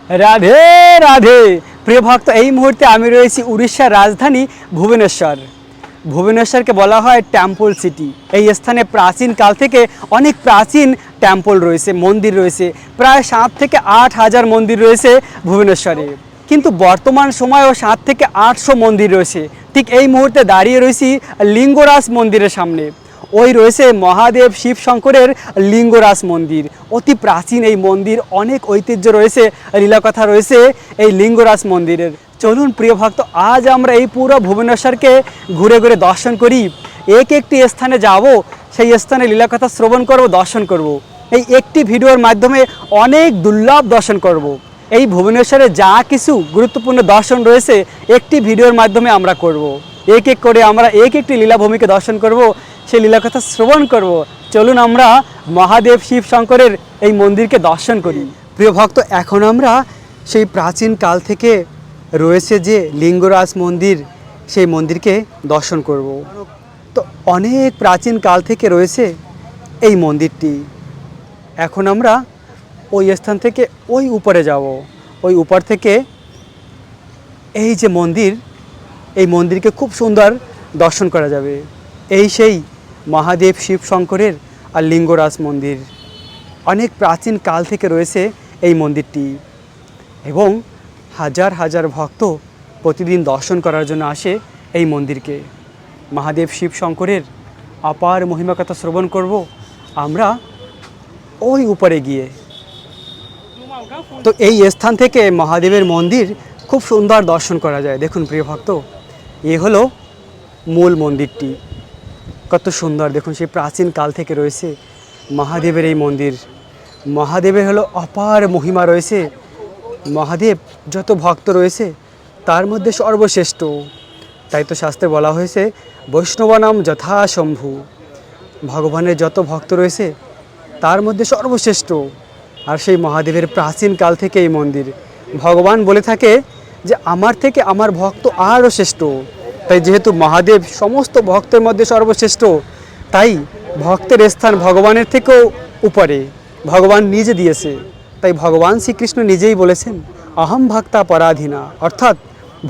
রাধে রাধে প্রিয় ভক্ত, এই মুহূর্তে আমি রয়েছি উড়িষ্যার রাজধানী ভুবনেশ্বর। ভুবনেশ্বরকে বলা হয় টেম্পল সিটি। এই স্থানে প্রাচীন কাল থেকে অনেক প্রাচীন টেম্পল রয়েছে, মন্দির রয়েছে। প্রায় 7 থেকে 8 হাজার মন্দির রয়েছে ভুবনেশ্বরে, কিন্তু বর্তমান সময়েও 7 থেকে 800 মন্দির রয়েছে। ঠিক এই মুহূর্তে দাঁড়িয়ে রয়েছি লিঙ্গরাজ মন্দিরের সামনে। ওই রয়েছে মহাদেব শিব শঙ্করের লিঙ্গরাজ মন্দির, অতি প্রাচীন এই মন্দির, অনেক ঐতিহ্য রয়েছে, লীলাকথা রয়েছে এই লিঙ্গরাজ মন্দিরের। চলুন প্রিয় ভক্ত, আজ আমরা এই পুরো ভুবনেশ্বরকে ঘুরে ঘুরে দর্শন করি। একটি স্থানে যাব, সেই স্থানে লীলাকথা শ্রবণ করব, দর্শন করব। এই একটি ভিডিওর মাধ্যমে অনেক দুর্লভ দর্শন করব। এই ভুবনেশ্বরে যা কিছু গুরুত্বপূর্ণ দর্শন রয়েছে একটি ভিডিওর মাধ্যমে আমরা করব। এক এক করে আমরা একটি লীলাভূমিকে দর্শন করব, সেই লীলাকথা শ্রবণ করব। চলুন আমরা মহাদেব শিব শঙ্করের এই মন্দিরকে দর্শন করি। প্রিয় ভক্ত, এখন আমরা সেই প্রাচীন কাল থেকে রয়েছে যে লিঙ্গরাজ মন্দির, সেই মন্দিরকে দর্শন করব। তো অনেক প্রাচীন কাল থেকে রয়েছে এই মন্দিরটি। এখন আমরা ওই স্থান থেকে ওই উপরে যাব। ওই উপর থেকে এই যে মন্দির, এই মন্দিরকে খুব সুন্দর দর্শন করা যাবে। এই সেই মহাদেব শিব শঙ্করের আর লিঙ্গরাজ মন্দির। অনেক প্রাচীন কাল থেকে রয়েছে এই মন্দিরটি, এবং হাজার হাজার ভক্ত প্রতিদিন দর্শন করার জন্য আসে এই মন্দিরকে। মহাদেব শিব শঙ্করের অপার মহিমা কথা শ্রবণ করব আমরা ওই উপরে গিয়ে। তো এই স্থান থেকে মহাদেবের মন্দির খুব সুন্দর দর্শন করা যায়। দেখুন প্রিয় ভক্ত, এ হলো মূল মন্দিরটি। কত সুন্দর দেখুন, সেই প্রাচীন কাল থেকে রয়েছে মহাদেবের এই মন্দির। মহাদেবের হলো অপার মহিমা রয়েছে। মহাদেব যত ভক্ত রয়েছে তার মধ্যে সর্বশ্রেষ্ঠ। তাই তো শাস্ত্রে বলা হয়েছে বৈষ্ণবনাম যথাশম্ভু। ভগবানের যত ভক্ত রয়েছে তার মধ্যে সর্বশ্রেষ্ঠ। আর সেই মহাদেবের প্রাচীন কাল থেকে এই মন্দির। ভগবান বলে থাকে যে আমার থেকে আমার ভক্ত আরও শ্রেষ্ঠ। তাই যেহেতু মহাদেব সমস্ত ভক্তের মধ্যে সর্বশ্রেষ্ঠ, তাই ভক্তের স্থান ভগবানের থেকেও উপরে ভগবান নিজে দিয়েছে। তাই ভগবান শ্রীকৃষ্ণ নিজেই বলেছেন অহম ভক্তা পরাধীনা, অর্থাৎ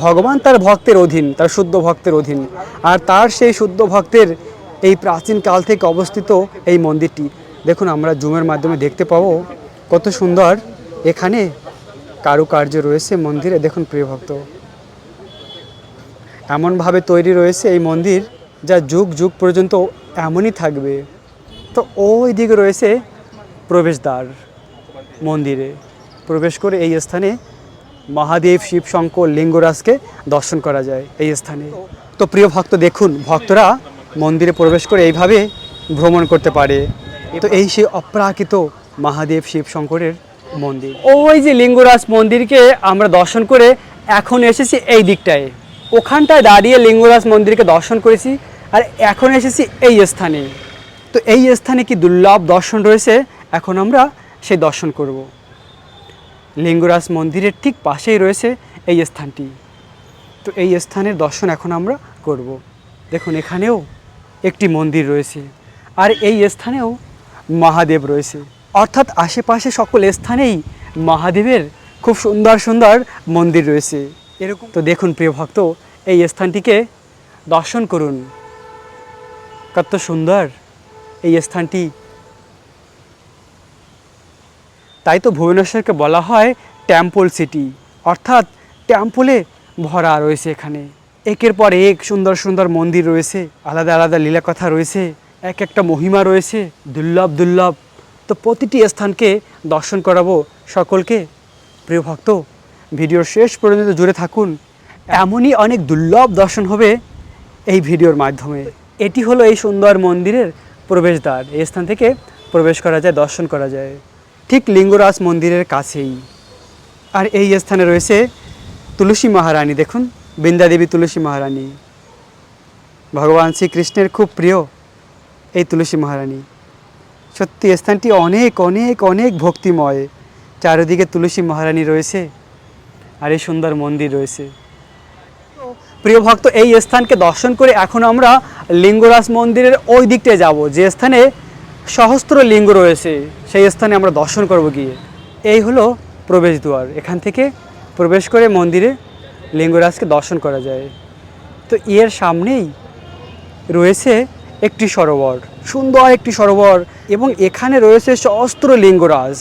ভগবান তার ভক্তের অধীন, তার শুদ্ধ ভক্তের অধীন। আর তার সেই শুদ্ধ ভক্তের এই প্রাচীন কাল থেকে অবস্থিত এই মন্দিরটি। দেখুন, আমরা জুমের মাধ্যমে দেখতে পাবো কত সুন্দর এখানে কারুকার্য রয়েছে মন্দিরে। দেখুন প্রিয় ভক্ত, এমনভাবে তৈরি রয়েছে এই মন্দির যা যুগ যুগ পর্যন্ত এমনই থাকবে। তো ওই দিকে রয়েছে প্রবেশদ্বার। মন্দিরে প্রবেশ করে এই স্থানে মহাদেব শিব শঙ্কর লিঙ্গরাজকে দর্শন করা যায় এই স্থানে। তো প্রিয় ভক্ত দেখুন, ভক্তরা মন্দিরে প্রবেশ করে এইভাবে ভ্রমণ করতে পারে। তো এই সেই অপ্রাকৃত মহাদেব শিব শঙ্করের মন্দির। ওই যে লিঙ্গরাজ মন্দিরকে আমরা দর্শন করে এখন এসেছি এই দিকটায়। ওখানটায় দাঁড়িয়ে লিঙ্গরাজ মন্দিরকে দর্শন করেছি, আর এখন এসেছি এই স্থানে। তো এই স্থানে কি দুর্লভ দর্শন রয়েছে, এখন আমরা সেই দর্শন করব। লিঙ্গরাজ মন্দিরের ঠিক পাশেই রয়েছে এই স্থানটি। তো এই স্থানের দর্শন এখন আমরা করব। দেখুন, এখানেও একটি মন্দির রয়েছে, আর এই স্থানেও মহাদেব রয়েছে। অর্থাৎ আশেপাশে সকল স্থানেই মহাদেবের খুব সুন্দর সুন্দর মন্দির রয়েছে এরকম। তো দেখুন প্রিয় ভক্ত, এই স্থানটিকে দর্শন করুন, কত সুন্দর এই স্থানটি। তাই তো ভুবনেশ্বরকে বলা হয় টেম্পল সিটি, অর্থাৎ টেম্পলে ভরা রয়েছে। এখানে একের পর এক সুন্দর সুন্দর মন্দির রয়েছে, আলাদা আলাদা লীলাকথা রয়েছে, এক একটা মহিমা রয়েছে, দুর্লভ দুর্লভ। তো প্রতিটি স্থানকে দর্শন করাবো সকলকে। প্রিয় ভক্ত, ভিডিওর শেষ পর্যন্ত জুড়ে থাকুন, এমনই অনেক দুর্লভ দর্শন হবে এই ভিডিওর মাধ্যমে। এটি হলো এই সুন্দর মন্দিরের প্রবেশদ্বার। এই স্থান থেকে প্রবেশ করা যায়, দর্শন করা যায় ঠিক লিঙ্গরাজ মন্দিরের কাছেই। আর এই স্থানে রয়েছে তুলসী মহারানী। দেখুন, বৃন্দাদেবী তুলসী মহারানী, ভগবান শ্রীকৃষ্ণের খুব প্রিয় এই তুলসী মহারানী। সত্যি স্থানটি অনেক অনেক অনেক ভক্তিময়। চারিদিকে তুলসী মহারানী রয়েছে, আর এই সুন্দর মন্দির রয়েছে। প্রিয় ভক্ত, এই স্থানকে দর্শন করে এখন আমরা লিঙ্গরাজ মন্দিরের ওই দিকটায় যাব, যে স্থানে সহস্র লিঙ্গ রয়েছে। সেই স্থানে আমরা দর্শন করব গিয়ে। এই হলো প্রবেশদ্বার, এখান থেকে প্রবেশ করে মন্দিরে লিঙ্গরাজকে দর্শন করা যায়। তো এর সামনেই রয়েছে একটি সরোবর, সুন্দর একটি সরোবর, এবং এখানে রয়েছে সহস্র লিঙ্গরাজ,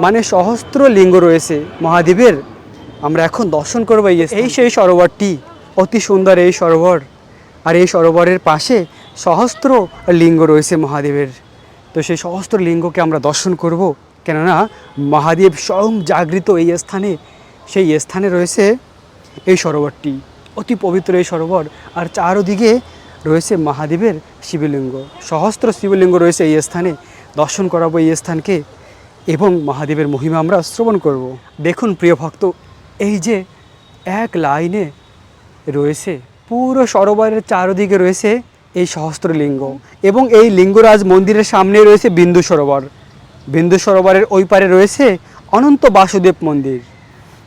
মানে সহস্র লিঙ্গ রয়েছে মহাদেবের। আমরা এখন দর্শন করবো এই সেই সরোবরটি, অতি সুন্দর এই সরোবর। আর এই সরোবরের পাশে সহস্র লিঙ্গ রয়েছে মহাদেবের। তো সেই সহস্র লিঙ্গকে আমরা দর্শন করব, কেননা মহাদেব স্বয়ং জাগৃত এই স্থানে। সেই স্থানে রয়েছে এই সরোবরটি, অতি পবিত্র এই সরোবর। আর চারদিকে রয়েছে মহাদেবের শিবলিঙ্গ, সহস্র শিবলিঙ্গ রয়েছে এই স্থানে। দর্শন করাবো এই স্থানকে এবং মহাদেবের মহিমা আমরা শ্রবণ করব। দেখুন প্রিয় ভক্ত, এই যে এক লাইনে রয়েছে পুরো সরোবরের চারদিকে রয়েছে এই সহস্র লিঙ্গ, এবং এই লিঙ্গরাজ মন্দিরের সামনে রয়েছে বিন্দু সরোবর। বিন্দু সরোবরের ওই পারে রয়েছে অনন্ত বাসুদেব মন্দির।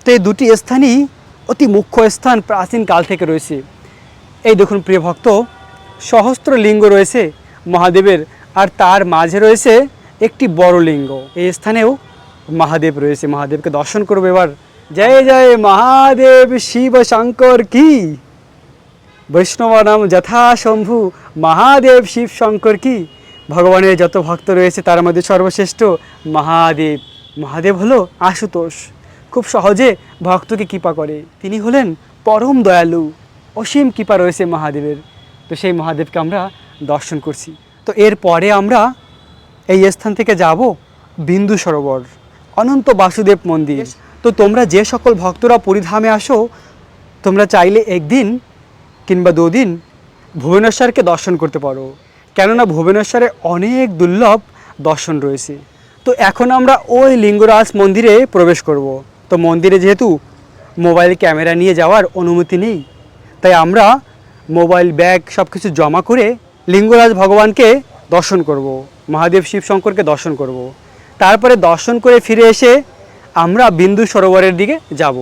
তো এই দুটি স্থানই অতি মুখ্য স্থান, প্রাচীন কাল থেকে রয়েছে। এই দেখুন প্রিয় ভক্ত, সহস্র লিঙ্গ রয়েছে মহাদেবের, আর তার মাঝে রয়েছে একটি বড় লিঙ্গ। এই স্থানেও মহাদেব রয়েছে। মহাদেবকে দর্শন করবো এবার। জয় জয় মহাদেব শিব শঙ্কর কি, বৈষ্ণব নাম যথা শম্ভু, মহাদেব শিব শঙ্কর কি। ভগবানের যত ভক্ত রয়েছে তার মধ্যে সর্বশ্রেষ্ঠ মহাদেব। মহাদেব হলো আশুতোষ, খুব সহজে ভক্তকে কৃপা করে। তিনি হলেন পরম দয়ালু, অসীম কৃপা রয়েছে মহাদেবের। তো সেই মহাদেবকে আমরা দর্শন করছি। তো এরপরে আমরা এই স্থান থেকে যাব বিন্দু সরোবর, অনন্ত বাসুদেব মন্দির। তো তোমরা যে সকল ভক্তরা পুরীধামে আসো, তোমরা চাইলে একদিন কিংবা দুদিন ভুবনেশ্বরকে দর্শন করতে পারো, কেননা ভুবনেশ্বরে অনেক দুর্লভ দর্শন রয়েছে। তো এখন আমরা ওই লিঙ্গরাজ মন্দিরে প্রবেশ করব। তো মন্দিরে যেহেতু মোবাইল ক্যামেরা নিয়ে যাওয়ার অনুমতি নেই, তাই আমরা মোবাইল ব্যাগ সব কিছু জমা করে লিঙ্গরাজ ভগবানকে দর্শন করব, মহাদেব শিব শঙ্করকে দর্শন করব। তারপরে দর্শন করে ফিরে এসে আমরা বিন্দু সরোবরের দিকে যাব।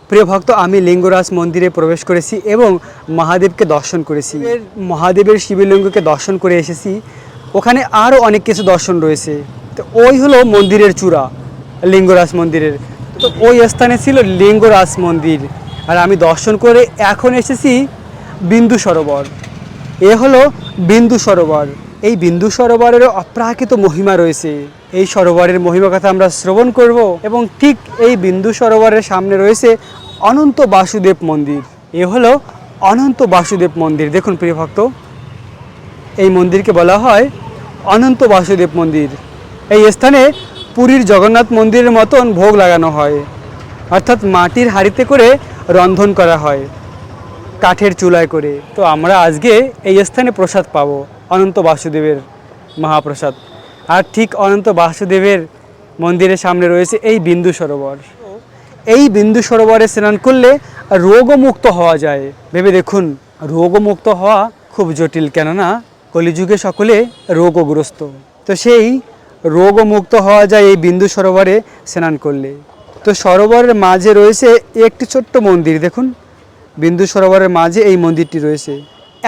প্রিয় ভক্ত, আমি লিঙ্গরাজ মন্দিরে প্রবেশ করেছি এবং মহাদেবকে দর্শন করেছি। মহাদেবের শিবলিঙ্গকে দর্শন করে এসেছি। ওখানে আরও অনেক কিছু দর্শন রয়েছে। তো ওই হলো মন্দিরের চূড়া, লিঙ্গরাজ মন্দিরের। তো ওই স্থানে ছিল লিঙ্গরাজ মন্দির, আর আমি দর্শন করে এখন এসেছি বিন্দু সরোবর। এ হলো বিন্দু সরোবর। এই বিন্দু সরোবরেরও অপ্রাকৃত মহিমা রয়েছে। এই সরোবরের মহিমা কথা আমরা শ্রবণ করব, এবং ঠিক এই বিন্দু সরোবরের সামনে রয়েছে অনন্ত বাসুদেব মন্দির। এ হলো অনন্ত বাসুদেব মন্দির। দেখুন প্রিয় ভক্ত, এই মন্দিরকে বলা হয় অনন্ত বাসুদেব মন্দির। এই স্থানে পুরীর জগন্নাথ মন্দিরের মতন ভোগ লাগানো হয়, অর্থাৎ মাটির হাঁড়িতে করে রন্ধন করা হয়, কাঠের চুলায় করে। তো আমরা আজকে এই স্থানে প্রসাদ পাবো, অনন্ত বাসুদেবের মহাপ্রসাদ। আর ঠিক অনন্ত বাসুদেবের মন্দিরের সামনে রয়েছে এই বিন্দু সরোবর। এই বিন্দু সরোবরে স্নান করলে রোগমুক্ত হওয়া যায়। ভেবে দেখুন, রোগমুক্ত হওয়া খুব জটিল, কেননা কলিযুগে সকলে রোগগ্রস্ত। তো সেই রোগমুক্ত হওয়া যায় এই বিন্দু সরোবরে স্নান করলে। তো সরোবরের মাঝে রয়েছে একটি ছোট্ট মন্দির। দেখুন, বিন্দু সরোবরের মাঝে এই মন্দিরটি রয়েছে।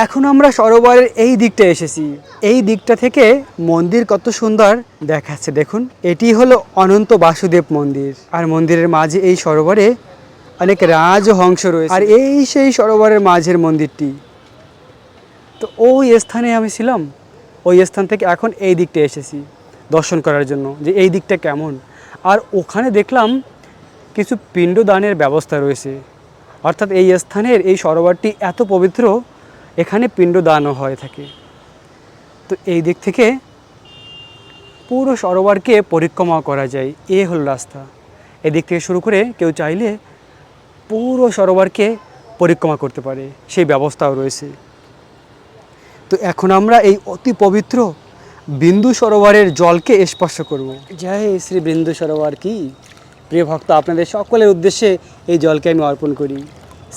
এখন আমরা সরোবরের এই দিকটা এসেছি। এই দিকটা থেকে মন্দির কত সুন্দর দেখাচ্ছে। দেখুন, এটি হলো অনন্ত বাসুদেব মন্দির, আর মন্দিরের মাঝে এই সরোবরে অনেক রাজহংস রয়েছে। আর এই সেই সরোবরের মাঝের মন্দিরটি। তো ওই স্থানে আমি ছিলাম, ওই স্থান থেকে এখন এই দিকটা এসেছি দর্শন করার জন্য, যে এই দিকটা কেমন। আর ওখানে দেখলাম কিছু পিণ্ডদানের ব্যবস্থা রয়েছে, অর্থাৎ এই স্থানের এই সরোবরটি এত পবিত্র, এখানে পিণ্ডদানও হয়ে থাকে। তো এই দিক থেকে পুরো সরোবরকে পরিক্রমা করা যায়। এ হলো রাস্তা। এদিক থেকে শুরু করে কেউ চাইলে পুরো সরোবরকে পরিক্রমা করতে পারে, সেই ব্যবস্থাও রয়েছে। তো এখন আমরা এই অতি পবিত্র বিন্দু সরোবরের জলকে স্পর্শ করব। জয় শ্রী বিন্দু সরোবর কি। প্রিয় ভক্ত, আপনাদের সকলের উদ্দেশ্যে এই জলকে আমি অর্পণ করি।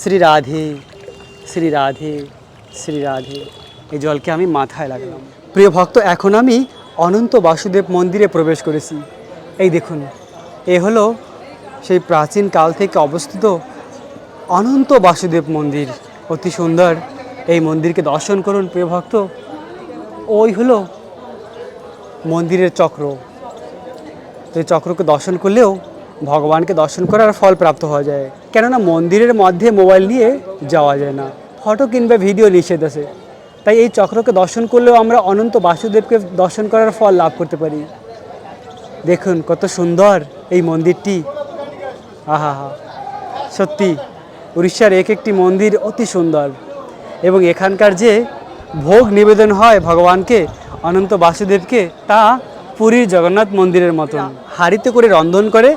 শ্রী রাধে, শ্রী রাধে, শ্রী রাধে। এই জলকে আমি মাথায় লাগালাম। প্রিয় ভক্ত, এখন আমি অনন্ত বাসুদেব মন্দিরে প্রবেশ করেছি। এই দেখুন, এ হলো সেই প্রাচীন কাল থেকে অবস্থিত অনন্ত বাসুদেব মন্দির। অতি সুন্দর এই মন্দিরকে দর্শন করুন প্রিয় ভক্ত। ওই হলো মন্দিরের চক্র। তো এই চক্রকে দর্শন করলেও ভগবানকে দর্শন করার ফল প্রাপ্ত হওয়া যায়। কেননা মন্দিরের মধ্যে মোবাইল নিয়ে যাওয়া যায় না, ফটো কিংবা ভিডিও নিষেধ আছে। তাই এই চক্রকে দর্শন করলেও আমরা অনন্ত বাসুদেবকে দর্শন করার ফল লাভ করতে পারি। দেখুন কত সুন্দর এই মন্দিরটি। আহা হা, সত্যি উড়িষ্যার এক একটি মন্দির অতি সুন্দর। এবং এখানকার যে ভোগ নিবেদন হয় ভগবানকে, অনন্ত বাসুদেবকে, তা পুরীর জগন্নাথ মন্দিরের মতন হাঁড়িতে করে রন্ধন করে,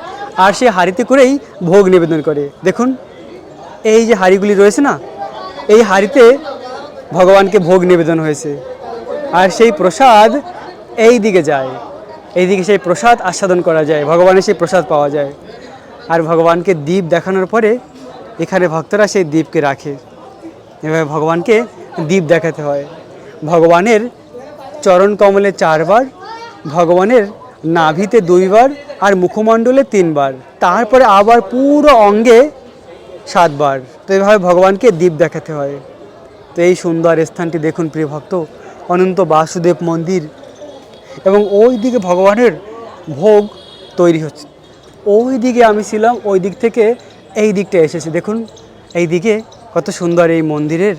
আর সেই হাঁড়িতে করেই ভোগ নিবেদন করে। দেখুন এই যে হাঁড়িগুলি রয়েছে না, এই হাঁড়িতে ভগবানকে ভোগ নিবেদন হয়েছে, আর সেই প্রসাদ এই দিকে যায়, এই দিকে সেই প্রসাদ আস্বাদন করা যায়, ভগবানের সেই প্রসাদ পাওয়া যায়। আর ভগবানকে দীপ দেখানোর পরে এখানে ভক্তরা সেই দীপকে রাখে। এভাবে ভগবানকে দীপ দেখাতে হয়। ভগবানের চরণ কমলে 4 বার, ভগবানের নাভিতে 2 বার, আর মুখমণ্ডলে 3 বার, তারপরে আবার পুরো অঙ্গে 7 বার। তো এইভাবে ভগবানকে দীপ দেখাতে হয়। তো এই সুন্দর স্থানটি দেখুন প্রিয় ভক্ত, অনন্ত বাসুদেব মন্দির। এবং ওই দিকে ভগবানের ভোগ তৈরি হচ্ছে। ওই দিকে আমি ছিলাম, ওই দিক থেকে এই দিকটা এসেছি। দেখুন এই দিকে কত সুন্দর এই মন্দিরের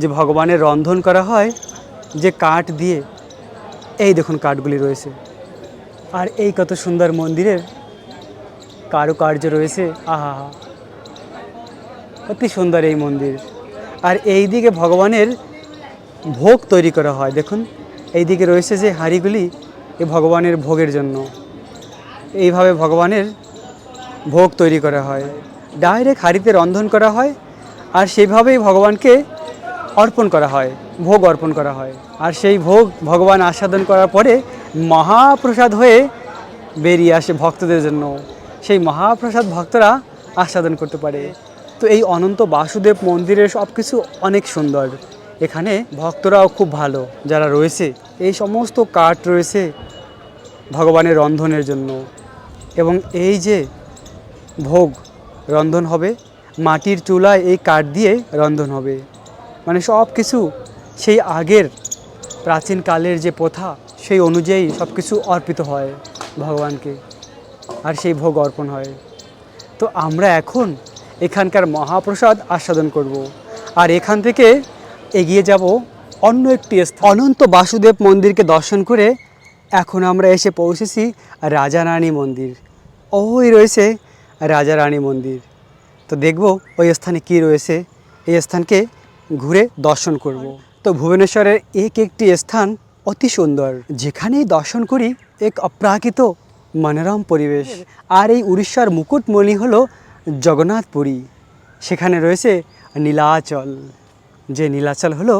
যে ভগবানের রন্ধন করা হয় যে কাঠ দিয়ে, এই দেখুন কাঠগুলি রয়েছে। আর এই কত সুন্দর মন্দিরের কারুকার্য রয়েছে। আহা হা, অতি সুন্দর এই মন্দির। আর এই দিকে ভগবানের ভোগ তৈরি করা হয়। দেখুন এই দিকে রয়েছে যে হাঁড়িগুলি, এই ভগবানের ভোগের জন্য। এইভাবে ভগবানের ভোগ তৈরি করা হয়, ডাইরেক্ট হাঁড়িতে রন্ধন করা হয়, আর সেইভাবেই ভগবানকে অর্পণ করা হয়, ভোগ অর্পণ করা হয়। আর সেই ভোগ ভগবান আস্বাদন করার পরে মহাপ্রসাদ হয়ে বেরিয়ে আসে ভক্তদের জন্য। সেই মহাপ্রসাদ ভক্তরা আস্বাদন করতে পারে। তো এই অনন্ত বাসুদেব মন্দিরের সব কিছু অনেক সুন্দর। এখানে ভক্তরাও খুব ভালো যারা রয়েছে। এই সমস্ত কাঠ রয়েছে ভগবানের রন্ধনের জন্য। এবং এই যে ভোগ রন্ধন হবে, মাটির চুলায় এই কাঠ দিয়ে রন্ধন হবে। মানে সব কিছু সেই আগের প্রাচীনকালের যে প্রথা, সেই অনুযায়ী সব কিছু অর্পিত হয় ভগবানকে, আর সেই ভোগ অর্পণ হয়। তো আমরা এখন এখানকার মহাপ্রসাদ আস্বাদন করব, আর এখান থেকে এগিয়ে যাব অন্য একটি স্থান। অনন্ত বাসুদেব মন্দিরকে দর্শন করে এখন আমরা এসে পৌঁছেছি রাজা রানী মন্দির। ওই রয়েছে রাজা রানী মন্দির। তো দেখব ওই স্থানে কি রয়েছে, এই স্থানকে ঘুরে দর্শন করব। তো ভুবনেশ্বরের এক একটি স্থান অতি সুন্দর, যেখানেই দর্শন করি এক অপ্রাকৃত মনোরম পরিবেশ। আর এই উড়িষ্যার মুকুটমণি হলো জগন্নাথপুরী। সেখানে রয়েছে নীলাচল, যে নীলাচল হলো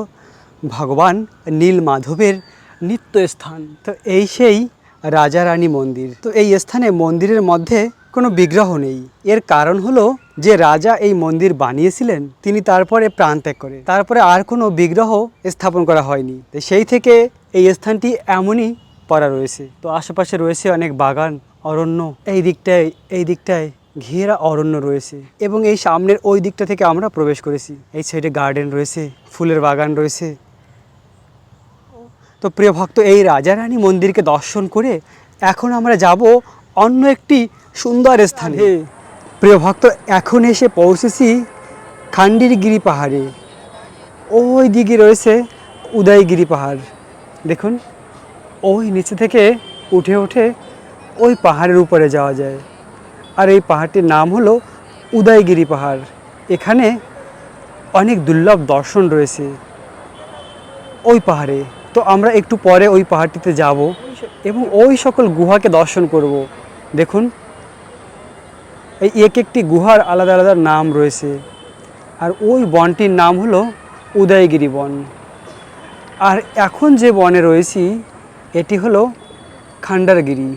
ভগবান নীল মাধবের নিত্য স্থান। তো এই সেই রাজা রানী মন্দির। তো এই স্থানে মন্দিরের মধ্যে কোনো বিগ্রহ নেই। এর কারণ হলো যে রাজা এই মন্দির বানিয়েছিলেন, তিনি তারপরে প্রাণ ত্যাগ করে, তারপরে আর কোনো বিগ্রহ স্থাপন করা হয়নি। তো সেই থেকে এই স্থানটি এমনই পড়া রয়েছে। তো আশেপাশে রয়েছে অনেক বাগান, অরণ্য। এই দিকটায় ঘেরা অরণ্য রয়েছে। এবং এই সামনের ওই দিকটা থেকে আমরা প্রবেশ করেছি। এই সাইডে গার্ডেন রয়েছে, ফুলের বাগান রয়েছে। তো প্রিয় ভক্ত, এই রাজা রানী মন্দিরকে দর্শন করে এখন আমরা যাব অন্য একটি সুন্দর স্থানে। প্রিয় ভক্ত, এখন এসে পৌঁছেছি খান্ডিরগিরি পাহাড়ে। ওই দিকে রয়েছে উদয়গিরি পাহাড়। দেখুন ওই নিচে থেকে উঠে উঠে ওই পাহাড়ের উপরে যাওয়া যায়। আর এই পাহাড়টির নাম হলো উদয়গিরি পাহাড়। এখানে অনেক দুর্লভ দর্শন রয়েছে ওই পাহাড়ে। তো আমরা একটু পরে ওই পাহাড়টিতে যাব এবং ওই সকল গুহাকে দর্শন করব। দেখুন এই এক একটি গুহার আলাদা আলাদা নাম রয়েছে। আর ওই বনটির নাম হলো উদয়গিরি বন। আর এখন যে বনে রয়েছি এটি হলো খান্ডারগিরি।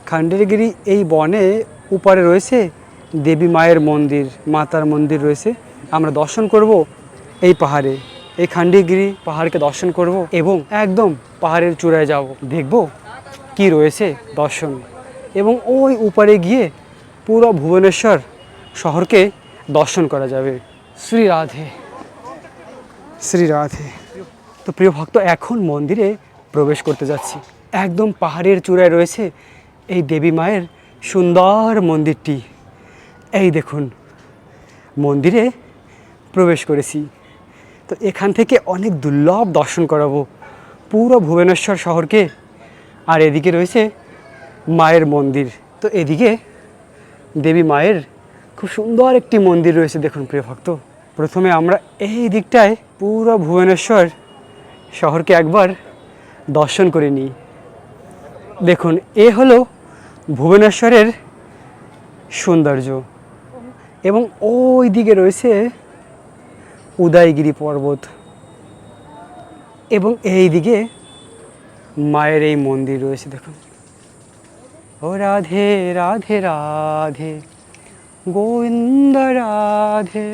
খান্ডারগিরি এই বনে উপরে রয়েছে দেবী মায়ের মন্দির, মাতার মন্দির রয়েছে। আমরা দর্শন করব এই পাহাড়ে, এই খান্ডারগিরি পাহাড়কে দর্শন করব এবং একদম পাহাড়ের চূড়ায় যাব, দেখব কি রয়েছে দর্শন। এবং ওই উপরে গিয়ে পুরো ভুবনেশ্বর শহরকে দর্শন করা যাবে। শ্রী রাধে, শ্রী রাধে। তো প্রিয় ভক্ত, এখন মন্দিরে প্রবেশ করতে যাচ্ছি। একদম পাহাড়ের চূড়ায় রয়েছে এই দেবী মায়ের সুন্দর মন্দিরটি। এই দেখুন, মন্দিরে প্রবেশ করেছি। তো এখান থেকে অনেক দুর্লভ দর্শন করাবো পুরো ভুবনেশ্বর শহরকে। আর এদিকে রয়েছে মায়ের মন্দির। তো এদিকে দেবী মায়ের খুব সুন্দর একটি মন্দির রয়েছে। দেখুন প্রিয় ভক্ত, প্রথমে আমরা এই দিকটায় পুরো ভুবনেশ্বর শহরকে একবার দর্শন করে নিই। দেখুন, এ হলো ভুবনেশ্বরের সৌন্দর্য। এবং ওই দিকে রয়েছে উদয়গিরি পর্বত, এবং এই দিকে মায়ের এই মন্দির রয়েছে। দেখুন, ও রাধে রাধে রাধে গোবিন্দ রাধে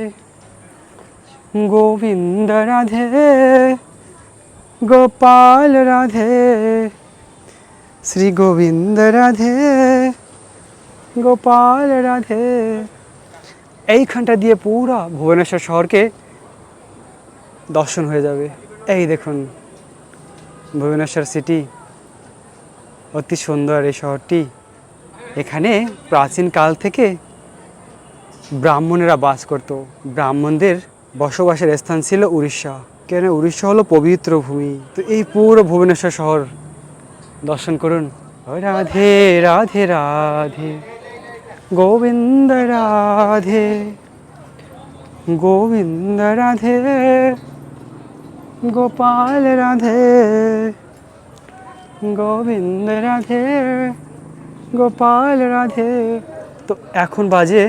গোবিন্দ রাধে গোপাল রাধে শ্রী গোবিন্দ রাধে গোপাল রাধে। এইখানটা দিয়ে পুরা ভুবনেশ্বর শহরকে দর্শন হয়ে যাবে। এই দেখুন ভুবনেশ্বর সিটি, অতি সুন্দর এই শহরটি। এখানে প্রাচীন কাল থেকে ব্রাহ্মণেরা বাস করত। ব্রাহ্মণদের বসবাসের স্থান ছিল উড়িষ্যা। কেন উড়িষ্যা হলো পবিত্র ভূমি। তো এই পুরো ভুবনেশ্বর শহর দর্শন করুন। রাধে রাধে রাধে গোবিন্দ রাধে গোবিন্দ রাধে গোপাল রাধে গোবিন্দ রাধে গোপাল রাধে। তো এখন বাজে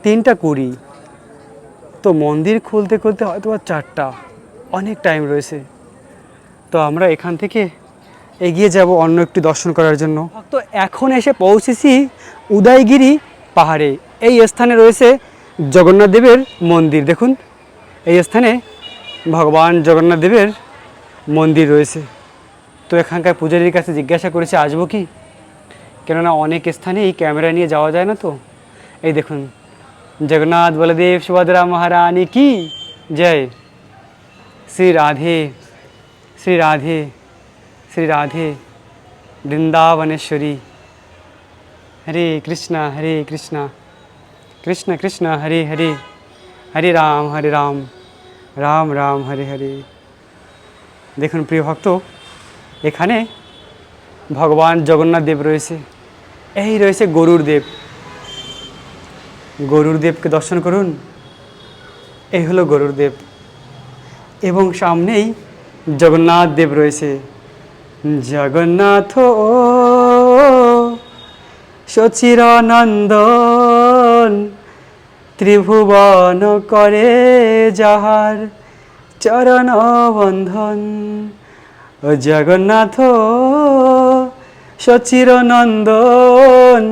3:20। তো মন্দির খুলতে খুলতে হয়তো 4টা, অনেক টাইম রয়েছে। তো আমরা এখান থেকে এগিয়ে যাব অন্য একটি দর্শন করার জন্য। তো এখন এসে পৌঁছেছি উদয়গিরি পাহাড়ে। এই স্থানে রয়েছে জগন্নাথ দেবের মন্দির। দেখুন, এই স্থানে ভগবান জগন্নাথ দেবের মন্দির রয়েছে। তো এখানকার পূজারীর কাছে জিজ্ঞাসা করেছি আসবো কি, কেননা অনেক স্থানেই ক্যামেরা নিয়ে যাওয়া যায় না। তো এই দেখুন, জগন্নাথ বলদেব সুভদ্রা মহারানী কি জয়। শ্রী রাধে শ্রী রাধে শ্রী রাধে বৃন্দাবনেশ্বরী। হরে কৃষ্ণ কৃষ্ণ কৃষ্ণ হরে হরে, হরে রাম রাম রাম হরে হরে। দেখুন প্রিয় ভক্ত, এখানে ভগবান জগন্নাথ দেব রয়েছে। এই রয়েছে গরুর দেব। গরুর দেবকে দর্শন করুন। এই হলো গরুর দেব, এবং সামনেই জগন্নাথ দেব রয়েছে। জগন্নাথ সচিরানন্দন ত্রিভুবন করে যাহার চরণ বন্ধন। ও জগন্নাথ সচিরানন্দন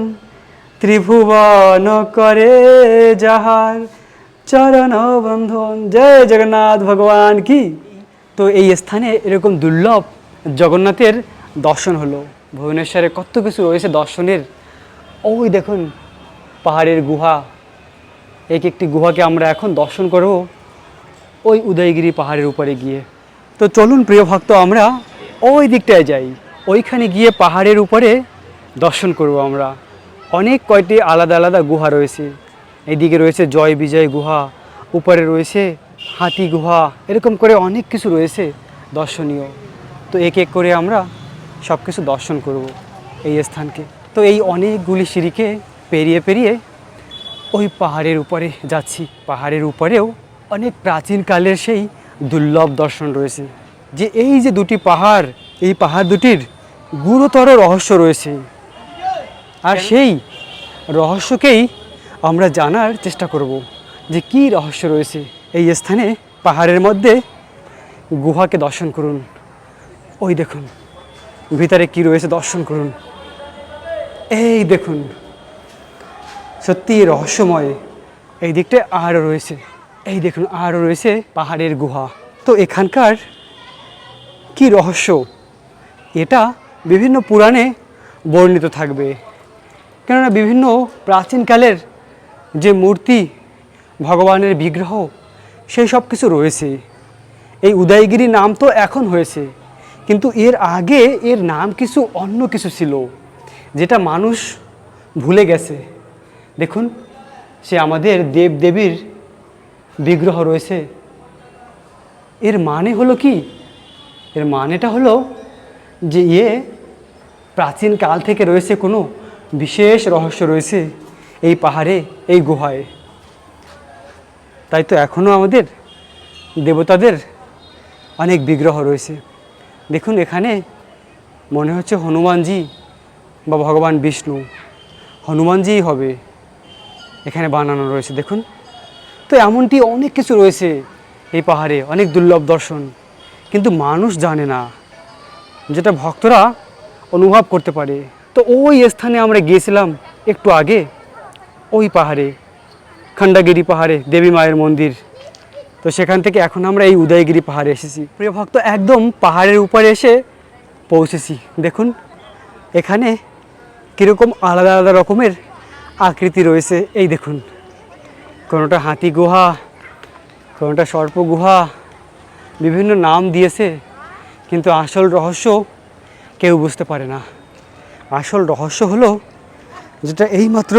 ত্রিভুবন করে যাহার চরণ বন্ধন। জয় জগন্নাথ ভগবান কি। তো এই স্থানে এরকম দুর্লভ জগন্নাথের দর্শন হলো। ভুবনেশ্বরে কত কিছু রয়েছে দর্শনের। ওই দেখুন পাহাড়ের গুহা, এক একটি গুহাকে আমরা এখন দর্শন করব ওই উদয়গিরি পাহাড়ের উপরে গিয়ে। তো চলুন প্রিয় ভক্ত, আমরা ওই দিকটায় যাই। ওইখানে গিয়ে পাহাড়ের উপরে দর্শন করব আমরা। অনেক কয়টি আলাদা আলাদা গুহা রয়েছে। এইদিকে রয়েছে জয় বিজয় গুহা, উপরে রয়েছে হাতি গুহা, এরকম করে অনেক কিছু রয়েছে দর্শনীয়। তো এক এক করে আমরা সব কিছু দর্শন করব এই স্থানকে। তো এই অনেকগুলি সিঁড়িকে পেরিয়ে পেরিয়ে ওই পাহাড়ের উপরে যাচ্ছি। পাহাড়ের উপরেও অনেক প্রাচীনকালের সেই দুর্লভ দর্শন রয়েছে। যে এই যে দুটি পাহাড়, এই পাহাড় দুটির গুরুতর রহস্য রয়েছে। আর সেই রহস্যকেই আমরা জানার চেষ্টা করব যে কী রহস্য রয়েছে এই স্থানে। পাহাড়ের মধ্যে গুহাকে দর্শন করুন। ওই দেখুন ভিতরে কি রয়েছে, দর্শন করুন। এই দেখুন, সত্যি রহস্যময়। এই দিকটায় আরও রয়েছে, এই দেখুন আরও রয়েছে পাহাড়ের গুহা। তো এখানকার কি রহস্য, এটা বিভিন্ন পুরাণে বর্ণিত থাকবে। কেননা বিভিন্ন প্রাচীনকালের যে মূর্তি, ভগবানের বিগ্রহ, সেই সব কিছু রয়েছে। এই উদয়গিরি নাম তো এখন হয়েছে, কিন্তু এর আগে এর নাম কিছু অন্য কিছু ছিল, যেটা মানুষ ভুলে গেছে। দেখুন, সে আমাদের দেব দেবীর বিগ্রহ রয়েছে। এর মানে হলো কি? এর মানেটা হলো যে প্রাচীন কাল থেকে রয়েছে কোনো বিশেষ রহস্য রয়েছে এই পাহাড়ে, এই গুহায়। তাই তো এখনও আমাদের দেবতাদের অনেক বিগ্রহ রয়েছে। দেখুন, এখানে মনে হচ্ছে হনুমানজি বা ভগবান বিষ্ণু, হনুমানজিই হবে এখানে বানানো রয়েছে। দেখুন তো, এমনটি অনেক কিছু রয়েছে এই পাহাড়ে, অনেক দুর্লভ দর্শন, কিন্তু মানুষ জানে না, যেটা ভক্তরা অনুভব করতে পারে। তো ওই স্থানে আমরা গিয়েছিলাম একটু আগে, ওই পাহাড়ে, খণ্ডগিরি পাহাড়ে দেবী মায়ের মন্দির। তো সেখান থেকে এখন আমরা এই উদয়গিরি পাহাড়ে এসেছি। প্রিয় ভক্ত, একদম পাহাড়ের উপরে এসে পৌঁছেছি। দেখুন এখানে কীরকম আলাদা আলাদা রকমের আকৃতি রয়েছে। এই দেখুন, কোনোটা হাতি গুহা, কোনোটা সর্প গুহা, বিভিন্ন নাম দিয়েছে, কিন্তু আসল রহস্য কেউ বুঝতে পারে না। আসল রহস্য হলো যেটা এইমাত্র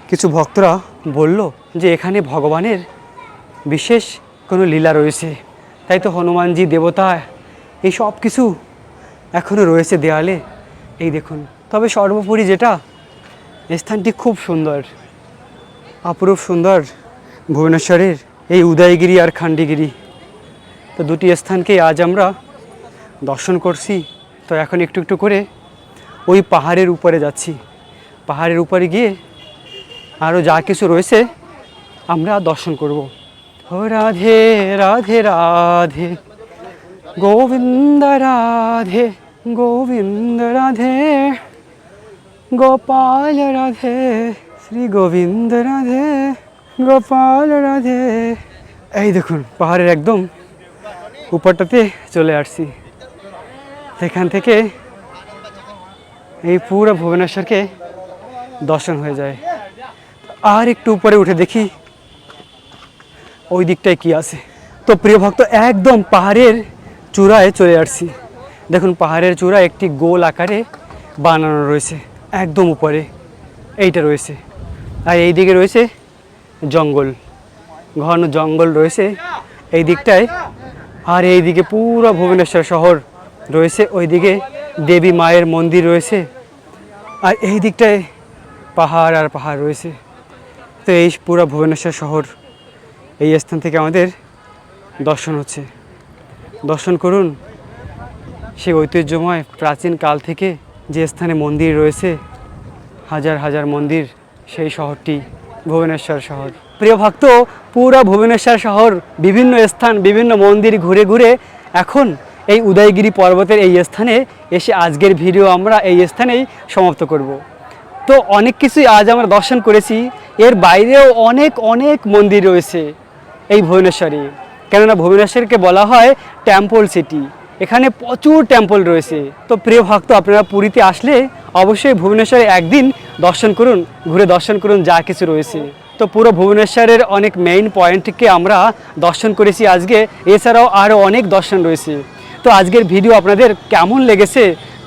কিছু ভক্তরা বলল, যে এখানে ভগবানের বিশেষ কোনো লীলা রয়েছে। তাই তো হনুমানজি, দেবতা, এই সব কিছু এখনও রয়েছে দেয়ালে। এই দেখুন। তবে সর্বোপরি যেটা, স্থানটি খুব সুন্দর, অপরূপ সুন্দর। ভুবনেশ্বরের এই উদয়গিরি আর খণ্ডগিরি, তো দুটি স্থানকেই আজ আমরা দর্শন করছি। তো এখন একটু একটু করে ওই পাহাড়ের উপরে যাচ্ছি। পাহাড়ের উপরে গিয়ে আরও যা কিছু রয়েছে আমরা দর্শন করব। ও রাধে রাধে রাধে গোবিন্দ রাধে গোবিন্দ রাধে গোপাল রাধে শ্রী গোবিন্দ রাধে গোপাল রাধে। এই দেখুন, পাহাড়ের একদম উপরটাতে চলে আসছি। সেখান থেকে এই পুরো ভুবনেশ্বরকে দর্শন হয়ে যায়। আর একটু উপরে উঠে দেখি ওই দিকটায় কি আছে। তো প্রিয় ভক্ত, একদম পাহাড়ের চূড়ায় চলে আসছি। দেখুন, পাহাড়ের চূড়া একটি গোল আকারে বানানো রয়েছে, একদম উপরে এইটা রয়েছে। আর এই দিকে রয়েছে জঙ্গল, ঘন জঙ্গল রয়েছে এই দিকটায়। আর এই দিকে পুরো ভুবনেশ্বর শহর রয়েছে, ওই দিকে দেবী মায়ের মন্দির রয়েছে, আর এই দিকটায় পাহাড় আর পাহাড় রয়েছে। তো এই পুরো ভুবনেশ্বর শহর এই স্থান থেকে আমাদের দর্শন হচ্ছে। দর্শন করুন সেই ঐতিহ্যময় প্রাচীন কাল থেকে যে স্থানে মন্দির রয়েছে, হাজার হাজার মন্দির, সেই শহরটি ভুবনেশ্বর শহর। প্রিয় ভক্ত, পুরো ভুবনেশ্বর শহর, বিভিন্ন স্থান, বিভিন্ন মন্দির ঘুরে ঘুরে এখন এই উদয়গিরি পর্বতের এই স্থানে এসে আজকের ভিডিও আমরা এই স্থানেই সমাপ্ত করব। তো অনেক কিছুই আজ আমরা দর্শন করেছি, এর বাইরেও অনেক অনেক মন্দির রয়েছে এই ভুবনেশ্বরে। কেননা ভুবনেশ্বরকে বলা হয় টেম্পল সিটি, এখানে প্রচুর টেম্পল রয়েছে। তো প্রিয় ভক্ত, আপনারা পুরীতে আসলে অবশ্যই ভুবনেশ্বরে একদিন দর্শন করুন, ঘুরে দর্শন করুন যা কিছু রয়েছে। তো পুরো ভুবনেশ্বরের অনেক মেইন পয়েন্টকে আমরা দর্শন করেছি আজকে, এছাড়াও আরও অনেক দর্শন রয়েছে। তো আজকের ভিডিও আপনাদের কেমন লেগেছে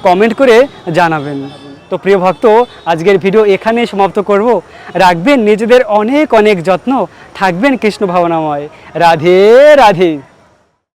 কমেন্ট করে জানাবেন। তো প্রিয় ভক্ত, আজকের ভিডিও এখানেই সমাপ্ত করব। রাখবেন নিজেদের অনেক অনেক যত্ন, থাকবেন কৃষ্ণ ভাবনাময়। রাধে রাধে।